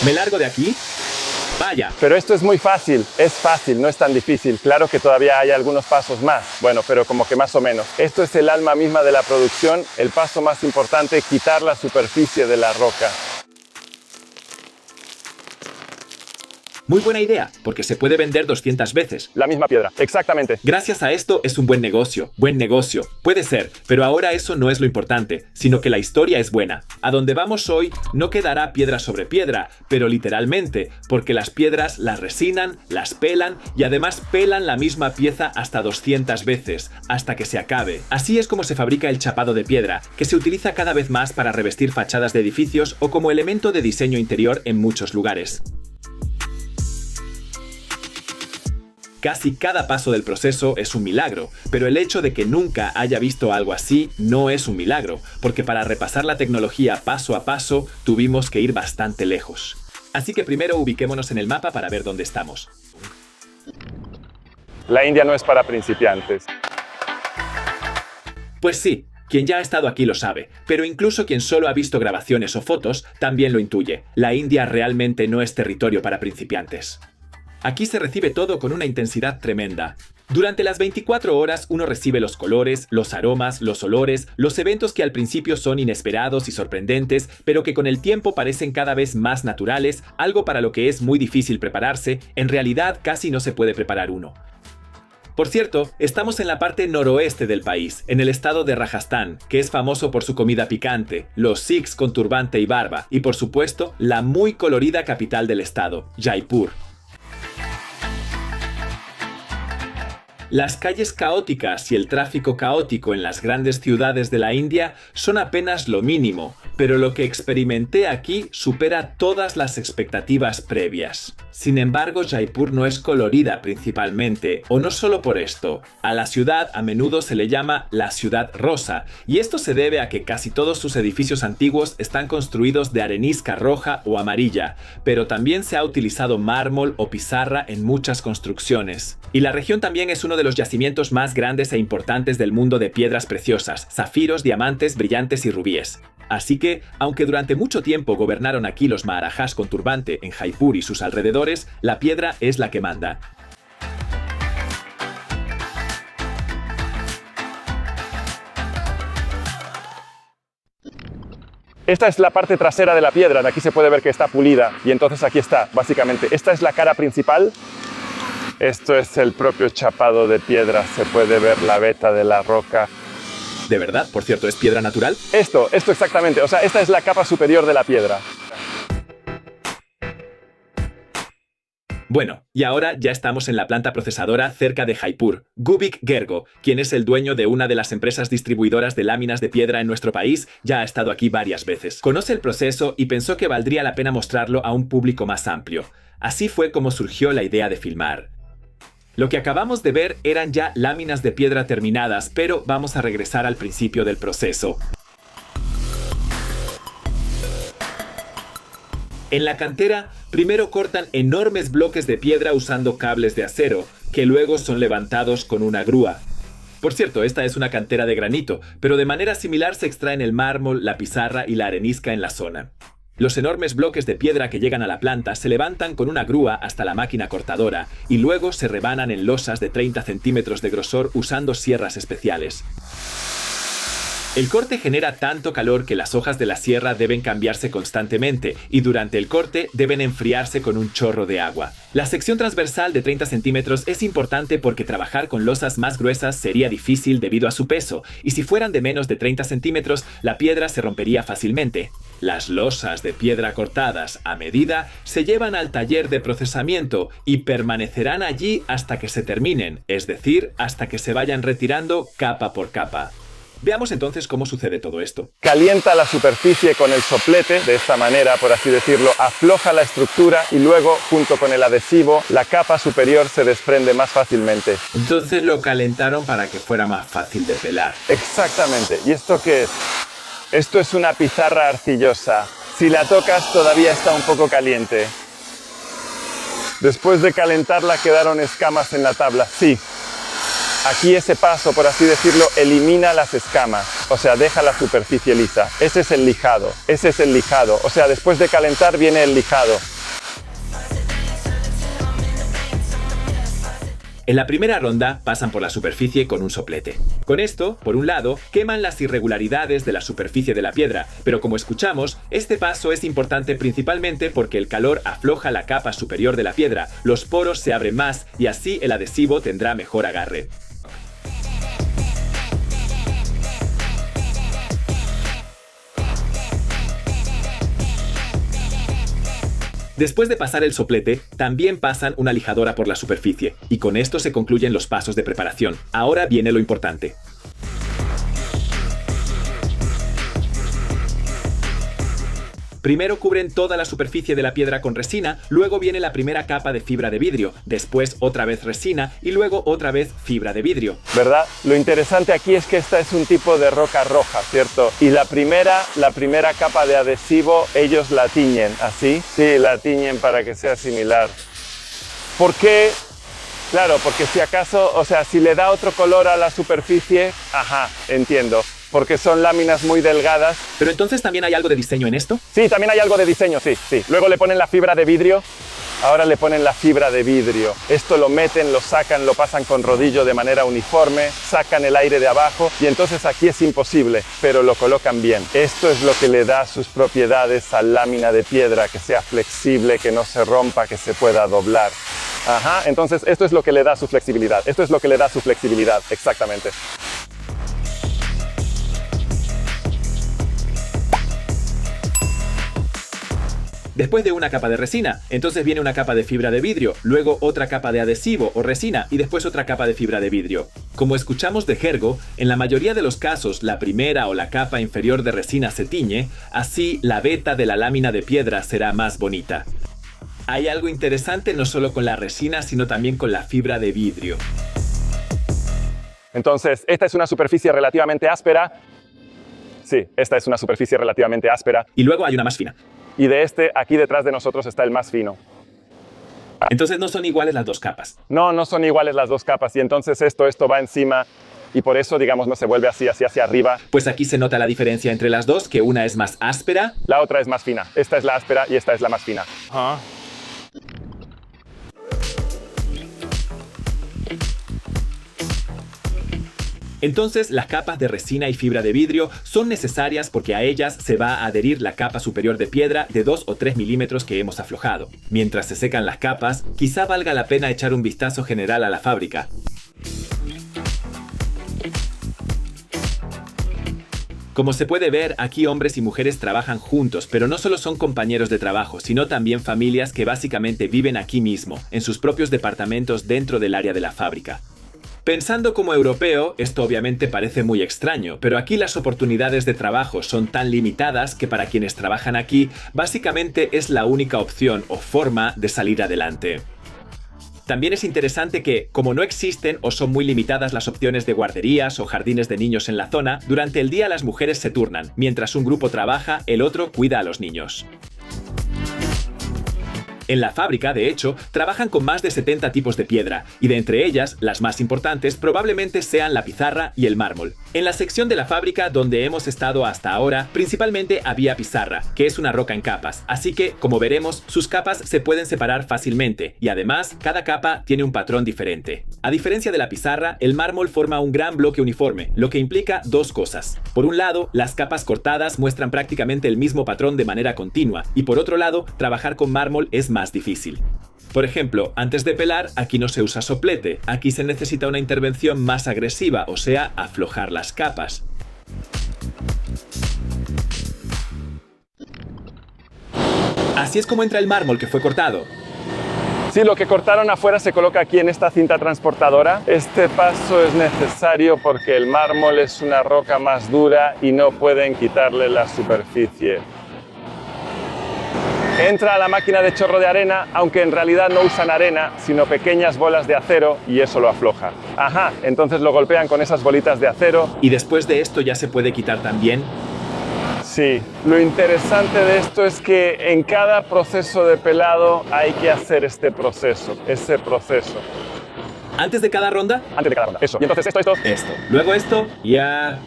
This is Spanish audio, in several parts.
¿Me largo de aquí? Vaya. Pero esto es muy fácil, no es tan difícil. Claro que todavía hay algunos pasos más, bueno, pero como que más o menos. Esto es el alma misma de la producción, el paso más importante, quitar la superficie de la roca. Muy buena idea, porque se puede vender 200 veces. La misma piedra, exactamente. Gracias a esto es un buen negocio. Puede ser, pero ahora eso no es lo importante, sino que la historia es buena. A donde vamos hoy no quedará piedra sobre piedra, pero literalmente, porque las piedras las resinan, las pelan y además pelan la misma pieza hasta 200 veces, hasta que se acabe. Así es como se fabrica el chapado de piedra, que se utiliza cada vez más para revestir fachadas de edificios o como elemento de diseño interior en muchos lugares. Casi cada paso del proceso es un milagro, pero el hecho de que nunca haya visto algo así no es un milagro, porque para repasar la tecnología paso a paso tuvimos que ir bastante lejos. Así que primero ubiquémonos en el mapa para ver dónde estamos. La India no es para principiantes. Pues sí, quien ya ha estado aquí lo sabe, pero incluso quien solo ha visto grabaciones o fotos también lo intuye. La India realmente no es territorio para principiantes. Aquí se recibe todo con una intensidad tremenda. Durante las 24 horas uno recibe los colores, los aromas, los olores, los eventos que al principio son inesperados y sorprendentes, pero que con el tiempo parecen cada vez más naturales, algo para lo que es muy difícil prepararse, en realidad casi no se puede preparar uno. Por cierto, estamos en la parte noroeste del país, en el estado de Rajasthan, que es famoso por su comida picante, los sikhs con turbante y barba, y por supuesto, la muy colorida capital del estado, Jaipur. Las calles caóticas y el tráfico caótico en las grandes ciudades de la India son apenas lo mínimo, pero lo que experimenté aquí supera todas las expectativas previas. Sin embargo, Jaipur no es colorida principalmente, o no solo por esto. A la ciudad a menudo se le llama la ciudad rosa, y esto se debe a que casi todos sus edificios antiguos están construidos de arenisca roja o amarilla, pero también se ha utilizado mármol o pizarra en muchas construcciones. Y la región también es uno de los yacimientos más grandes e importantes del mundo de piedras preciosas, zafiros, diamantes, brillantes y rubíes. Así que, aunque durante mucho tiempo gobernaron aquí los maharajas con turbante en Jaipur y sus alrededores, la piedra es la que manda. Esta es la parte trasera de la piedra, de aquí se puede ver que está pulida, y entonces aquí está, básicamente. Esta es la cara principal. Esto es el propio chapado de piedra, se puede ver la veta de la roca. ¿De verdad? Por cierto, ¿es piedra natural? Esto exactamente, o sea, esta es la capa superior de la piedra. Bueno, y ahora ya estamos en la planta procesadora cerca de Jaipur. Gubik Gergo, quien es el dueño de una de las empresas distribuidoras de láminas de piedra en nuestro país, ya ha estado aquí varias veces. Conoce el proceso y pensó que valdría la pena mostrarlo a un público más amplio. Así fue como surgió la idea de filmar. Lo que acabamos de ver eran ya láminas de piedra terminadas, pero vamos a regresar al principio del proceso. En la cantera, primero cortan enormes bloques de piedra usando cables de acero, que luego son levantados con una grúa. Por cierto, esta es una cantera de granito, pero de manera similar se extraen el mármol, la pizarra y la arenisca en la zona. Los enormes bloques de piedra que llegan a la planta se levantan con una grúa hasta la máquina cortadora y luego se rebanan en losas de 30 centímetros de grosor usando sierras especiales. El corte genera tanto calor que las hojas de la sierra deben cambiarse constantemente y durante el corte deben enfriarse con un chorro de agua. La sección transversal de 30 centímetros es importante porque trabajar con losas más gruesas sería difícil debido a su peso, y si fueran de menos de 30 centímetros, la piedra se rompería fácilmente. Las losas de piedra cortadas a medida se llevan al taller de procesamiento y permanecerán allí hasta que se terminen, es decir, hasta que se vayan retirando capa por capa. Veamos entonces cómo sucede todo esto. Calienta la superficie con el soplete, de esta manera, por así decirlo, afloja la estructura y luego, junto con el adhesivo, la capa superior se desprende más fácilmente. Entonces lo calentaron para que fuera más fácil de pelar. Exactamente. ¿Y esto qué es? Esto es una pizarra arcillosa. Si la tocas todavía está un poco caliente. Después de calentarla quedaron escamas en la tabla. Sí. Aquí ese paso, por así decirlo, elimina las escamas, o sea, deja la superficie lisa. Ese es el lijado, o sea, después de calentar viene el lijado. En la primera ronda pasan por la superficie con un soplete. Con esto, por un lado, queman las irregularidades de la superficie de la piedra, pero como escuchamos, este paso es importante principalmente porque el calor afloja la capa superior de la piedra, los poros se abren más y así el adhesivo tendrá mejor agarre. Después de pasar el soplete, también pasan una lijadora por la superficie, y con esto se concluyen los pasos de preparación. Ahora viene lo importante. Primero cubren toda la superficie de la piedra con resina, luego viene la primera capa de fibra de vidrio, después otra vez resina y luego otra vez fibra de vidrio. ¿Verdad? Lo interesante aquí es que esta es un tipo de roca roja, ¿cierto? Y la primera capa de adhesivo ellos la tiñen, ¿así? Sí, la tiñen para que sea similar. ¿Por qué? Claro, porque si acaso, o sea, si le da otro color a la superficie, ajá, entiendo. Porque son láminas muy delgadas. ¿Pero entonces también hay algo de diseño en esto? Sí, también hay algo de diseño, sí. Luego le ponen la fibra de vidrio. Ahora le ponen la fibra de vidrio. Esto lo meten, lo sacan, lo pasan con rodillo de manera uniforme, sacan el aire de abajo y entonces aquí es imposible, pero lo colocan bien. Esto es lo que le da sus propiedades a la lámina de piedra, que sea flexible, que no se rompa, que se pueda doblar. Ajá, entonces esto es lo que le da su flexibilidad. Exactamente. Después de una capa de resina, entonces viene una capa de fibra de vidrio, luego otra capa de adhesivo o resina y después otra capa de fibra de vidrio. Como escuchamos de Gergo, en la mayoría de los casos la primera o la capa inferior de resina se tiñe, así la veta de la lámina de piedra será más bonita. Hay algo interesante no solo con la resina, sino también con la fibra de vidrio. Entonces, esta es una superficie relativamente áspera. Sí, esta es una superficie relativamente áspera. Y luego hay una más fina. Y de este, aquí detrás de nosotros está el más fino. Entonces no son iguales las dos capas. No son iguales las dos capas. Y entonces esto va encima y por eso, digamos, no se vuelve así hacia arriba. Pues aquí se nota la diferencia entre las dos, que una es más áspera. La otra es más fina. Esta es la áspera y esta es la más fina. Entonces, las capas de resina y fibra de vidrio son necesarias porque a ellas se va a adherir la capa superior de piedra de 2 o 3 milímetros que hemos aflojado. Mientras se secan las capas, quizá valga la pena echar un vistazo general a la fábrica. Como se puede ver, aquí hombres y mujeres trabajan juntos, pero no solo son compañeros de trabajo, sino también familias que básicamente viven aquí mismo, en sus propios departamentos dentro del área de la fábrica. Pensando como europeo, esto obviamente parece muy extraño, pero aquí las oportunidades de trabajo son tan limitadas que para quienes trabajan aquí, básicamente es la única opción o forma de salir adelante. También es interesante que, como no existen o son muy limitadas las opciones de guarderías o jardines de niños en la zona, durante el día las mujeres se turnan, mientras un grupo trabaja, el otro cuida a los niños. En la fábrica, de hecho, trabajan con más de 70 tipos de piedra, y de entre ellas, las más importantes probablemente sean la pizarra y el mármol. En la sección de la fábrica donde hemos estado hasta ahora, principalmente había pizarra, que es una roca en capas, así que, como veremos, sus capas se pueden separar fácilmente, y además, cada capa tiene un patrón diferente. A diferencia de la pizarra, el mármol forma un gran bloque uniforme, lo que implica dos cosas. Por un lado, las capas cortadas muestran prácticamente el mismo patrón de manera continua, y por otro lado, trabajar con mármol es más difícil. Por ejemplo, antes de pelar, aquí no se usa soplete, aquí se necesita una intervención más agresiva, o sea, aflojar las capas. Así es como entra el mármol que fue cortado. Sí, lo que cortaron afuera se coloca aquí en esta cinta transportadora. Este paso es necesario porque el mármol es una roca más dura y no pueden quitarle la superficie. Entra a la máquina de chorro de arena, aunque en realidad no usan arena, sino pequeñas bolas de acero y eso lo afloja. Ajá, entonces lo golpean con esas bolitas de acero. ¿Y después de esto ya se puede quitar también? Sí, lo interesante de esto es que en cada proceso de pelado hay que hacer ese proceso. ¿Antes de cada ronda? Antes de cada ronda. Eso. Y entonces Esto. Luego esto, ya...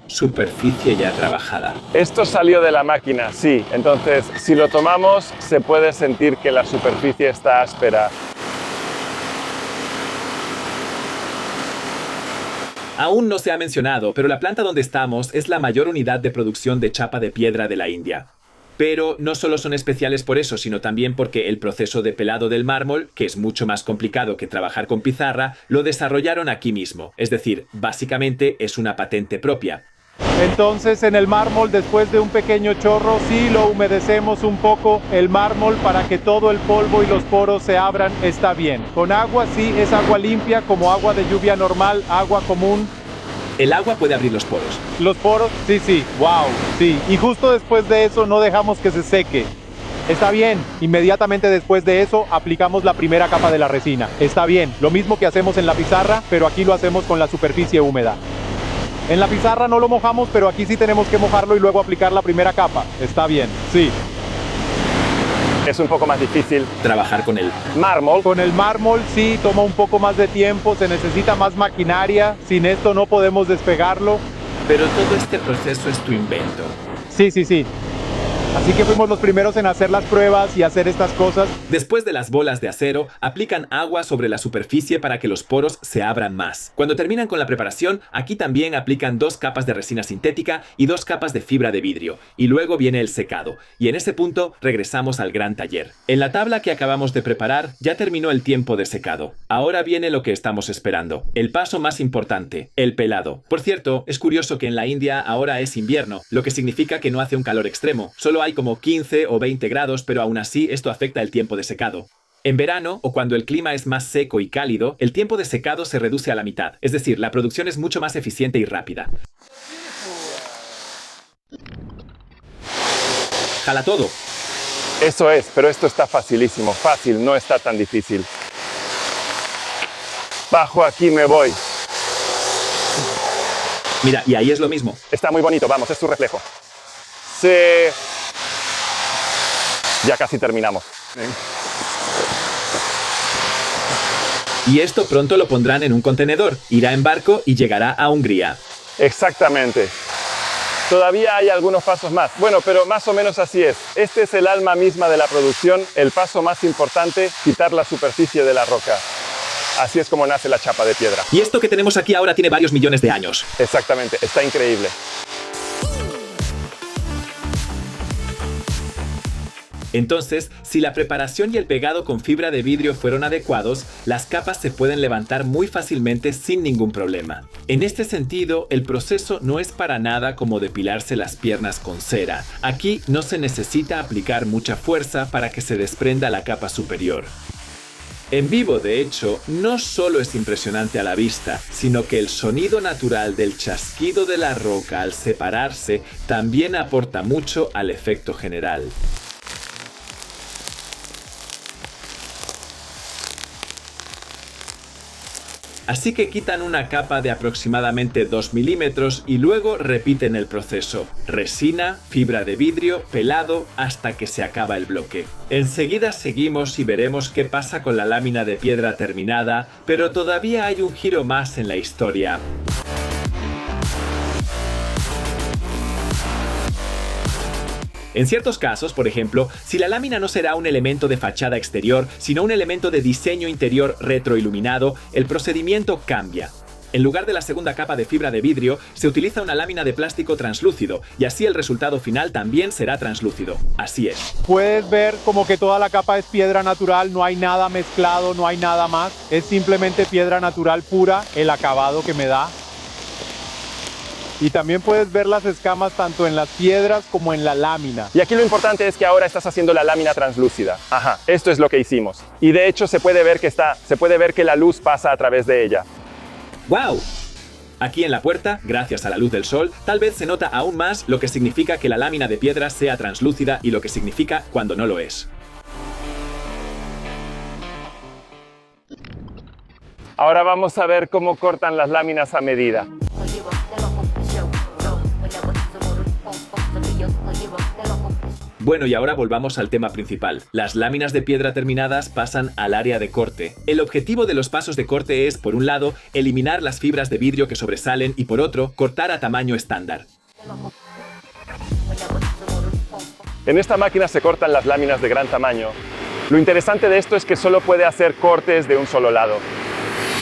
superficie ya trabajada. Esto salió de la máquina, sí. Entonces, si lo tomamos, se puede sentir que la superficie está áspera. Aún no se ha mencionado, pero la planta donde estamos es la mayor unidad de producción de chapa de piedra de la India. Pero no solo son especiales por eso, sino también porque el proceso de pelado del mármol, que es mucho más complicado que trabajar con pizarra, lo desarrollaron aquí mismo. Es decir, básicamente es una patente propia. Entonces en el mármol, después de un pequeño chorro, sí lo humedecemos un poco el mármol para que todo el polvo y los poros se abran, está bien. Con agua sí, es agua limpia, como agua de lluvia normal, agua común. El agua puede abrir los poros. Los poros, sí, wow, sí. Y justo después de eso no dejamos que se seque. Está bien, inmediatamente después de eso aplicamos la primera capa de la resina. Está bien, lo mismo que hacemos en la pizarra, pero aquí lo hacemos con la superficie húmeda. En la pizarra no lo mojamos, pero aquí sí tenemos que mojarlo y luego aplicar la primera capa. Está bien, sí. Es un poco más difícil trabajar con el mármol. Con el mármol sí, toma un poco más de tiempo, se necesita más maquinaria. Sin esto no podemos despegarlo. Pero todo este proceso es tu invento. Sí. Así que fuimos los primeros en hacer las pruebas y hacer estas cosas. Después de las bolas de acero, aplican agua sobre la superficie para que los poros se abran más. Cuando terminan con la preparación, aquí también aplican 2 capas de resina sintética y 2 capas de fibra de vidrio. Y luego viene el secado. Y en ese punto regresamos al gran taller. En la tabla que acabamos de preparar ya terminó el tiempo de secado. Ahora viene lo que estamos esperando. El paso más importante, el pelado. Por cierto, es curioso que en la India ahora es invierno, lo que significa que no hace un calor extremo. Solo hay como 15 o 20 grados, pero aún así esto afecta el tiempo de secado. En verano, o cuando el clima es más seco y cálido, el tiempo de secado se reduce a la mitad, es decir, la producción es mucho más eficiente y rápida. Jala todo. Eso es, pero esto está facilísimo, fácil, no está tan difícil. Bajo aquí me voy. Mira, y ahí es lo mismo. Está muy bonito, vamos, es su reflejo. Sí. Ya casi terminamos. Y esto pronto lo pondrán en un contenedor, irá en barco y llegará a Hungría. Exactamente. Todavía hay algunos pasos más. Bueno, pero más o menos así es. Este es el alma misma de la producción, el paso más importante, quitar la superficie de la roca. Así es como nace la chapa de piedra. Y esto que tenemos aquí ahora tiene varios millones de años. Exactamente, está increíble. Entonces, si la preparación y el pegado con fibra de vidrio fueron adecuados, las capas se pueden levantar muy fácilmente sin ningún problema. En este sentido, el proceso no es para nada como depilarse las piernas con cera. Aquí no se necesita aplicar mucha fuerza para que se desprenda la capa superior. En vivo, de hecho, no solo es impresionante a la vista, sino que el sonido natural del chasquido de la roca al separarse también aporta mucho al efecto general. Así que quitan una capa de aproximadamente 2 milímetros y luego repiten el proceso. Resina, fibra de vidrio, pelado, hasta que se acaba el bloque. Enseguida seguimos y veremos qué pasa con la lámina de piedra terminada, pero todavía hay un giro más en la historia. En ciertos casos, por ejemplo, si la lámina no será un elemento de fachada exterior, sino un elemento de diseño interior retroiluminado, el procedimiento cambia. En lugar de la segunda capa de fibra de vidrio, se utiliza una lámina de plástico translúcido, y así el resultado final también será translúcido. Así es. Puedes ver como que toda la capa es piedra natural, no hay nada mezclado, no hay nada más. Es simplemente piedra natural pura, el acabado que me da. Y también puedes ver las escamas tanto en las piedras como en la lámina. Y aquí lo importante es que ahora estás haciendo la lámina translúcida. Ajá, esto es lo que hicimos. Y de hecho se puede ver que la luz pasa a través de ella. ¡Wow! Aquí en la puerta, gracias a la luz del sol, tal vez se nota aún más lo que significa que la lámina de piedra sea translúcida y lo que significa cuando no lo es. Ahora vamos a ver cómo cortan las láminas a medida. Bueno, y ahora volvamos al tema principal. Las láminas de piedra terminadas pasan al área de corte. El objetivo de los pasos de corte es, por un lado, eliminar las fibras de vidrio que sobresalen y por otro, cortar a tamaño estándar. En esta máquina se cortan las láminas de gran tamaño. Lo interesante de esto es que solo puede hacer cortes de un solo lado.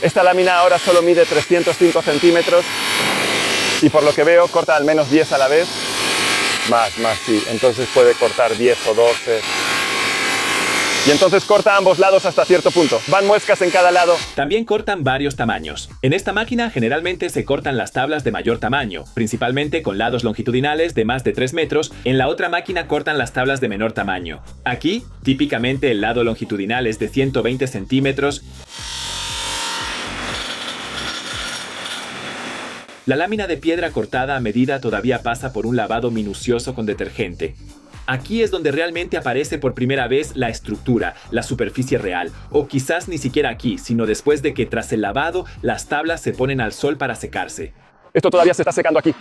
Esta lámina ahora solo mide 305 centímetros y por lo que veo corta al menos 10 a la vez. Más, sí. Entonces puede cortar 10 o 12. Y entonces corta ambos lados hasta cierto punto. Van muescas en cada lado. También cortan varios tamaños. En esta máquina generalmente se cortan las tablas de mayor tamaño, principalmente con lados longitudinales de más de 3 metros. En la otra máquina cortan las tablas de menor tamaño. Aquí, típicamente el lado longitudinal es de 120 centímetros. La lámina de piedra cortada a medida todavía pasa por un lavado minucioso con detergente. Aquí es donde realmente aparece por primera vez la estructura, la superficie real, o quizás ni siquiera aquí, sino después de que tras el lavado las tablas se ponen al sol para secarse. Esto todavía se está secando aquí,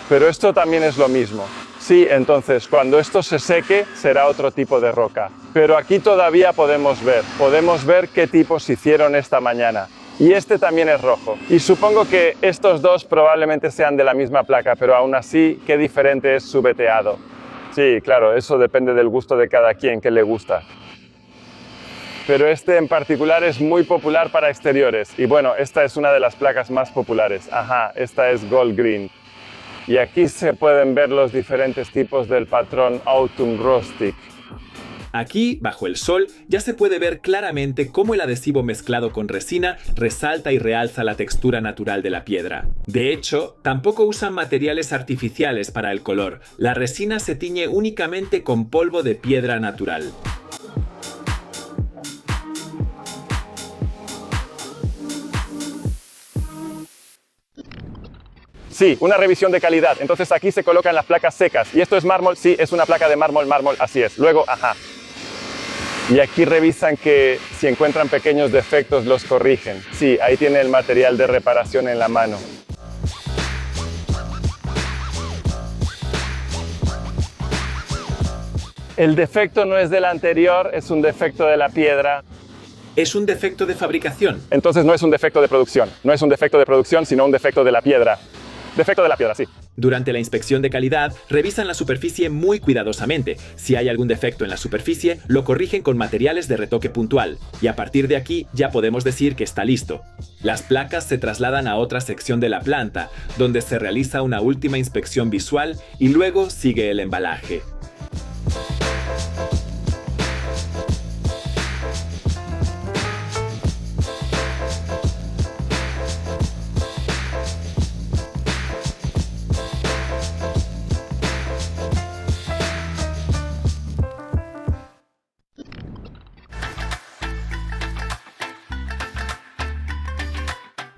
pero esto también es lo mismo. Sí, entonces cuando esto se seque será otro tipo de roca, pero aquí todavía podemos ver qué tipos hicieron esta mañana. Y este también es rojo. Y supongo que estos dos probablemente sean de la misma placa, pero aún así, qué diferente es su veteado. Sí, claro, eso depende del gusto de cada quien, que le gusta. Pero este en particular es muy popular para exteriores. Y bueno, esta es una de las placas más populares. Ajá, esta es Gold Green. Y aquí se pueden ver los diferentes tipos del patrón Autumn Rustic. Aquí, bajo el sol, ya se puede ver claramente cómo el adhesivo mezclado con resina resalta y realza la textura natural de la piedra. De hecho, tampoco usan materiales artificiales para el color. La resina se tiñe únicamente con polvo de piedra natural. Sí, una revisión de calidad. Entonces aquí se colocan las placas secas. ¿Y esto es mármol? Sí, es una placa de mármol, así es. Luego, ajá. Y aquí revisan que si encuentran pequeños defectos los corrigen. Sí, ahí tiene el material de reparación en la mano. El defecto no es del anterior, es un defecto de la piedra. Es un defecto de fabricación. Entonces no es un defecto de producción. No es un defecto de producción, sino un defecto de la piedra. Defecto de la piedra, sí. Durante la inspección de calidad, revisan la superficie muy cuidadosamente. Si hay algún defecto en la superficie, lo corrigen con materiales de retoque puntual. Y a partir de aquí, ya podemos decir que está listo. Las placas se trasladan a otra sección de la planta, donde se realiza una última inspección visual y luego sigue el embalaje.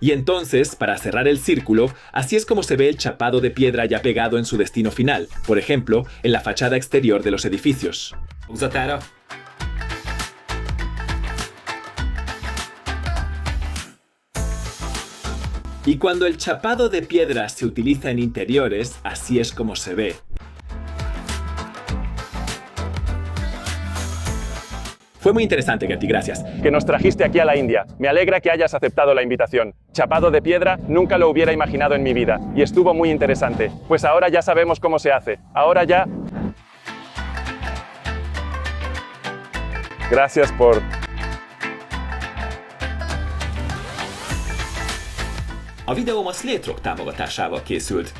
Y entonces, para cerrar el círculo, así es como se ve el chapado de piedra ya pegado en su destino final, por ejemplo, en la fachada exterior de los edificios. Y cuando el chapado de piedra se utiliza en interiores, así es como se ve. Fue muy interesante, Gertie, gracias. Que nos trajiste aquí a la India. Me alegra que hayas aceptado la invitación. Chapado de piedra nunca lo hubiera imaginado en mi vida y estuvo muy interesante. Pues ahora ya sabemos cómo se hace. Ahora ya... Gracias por... A videóm a Slaytrock támogatásával készült.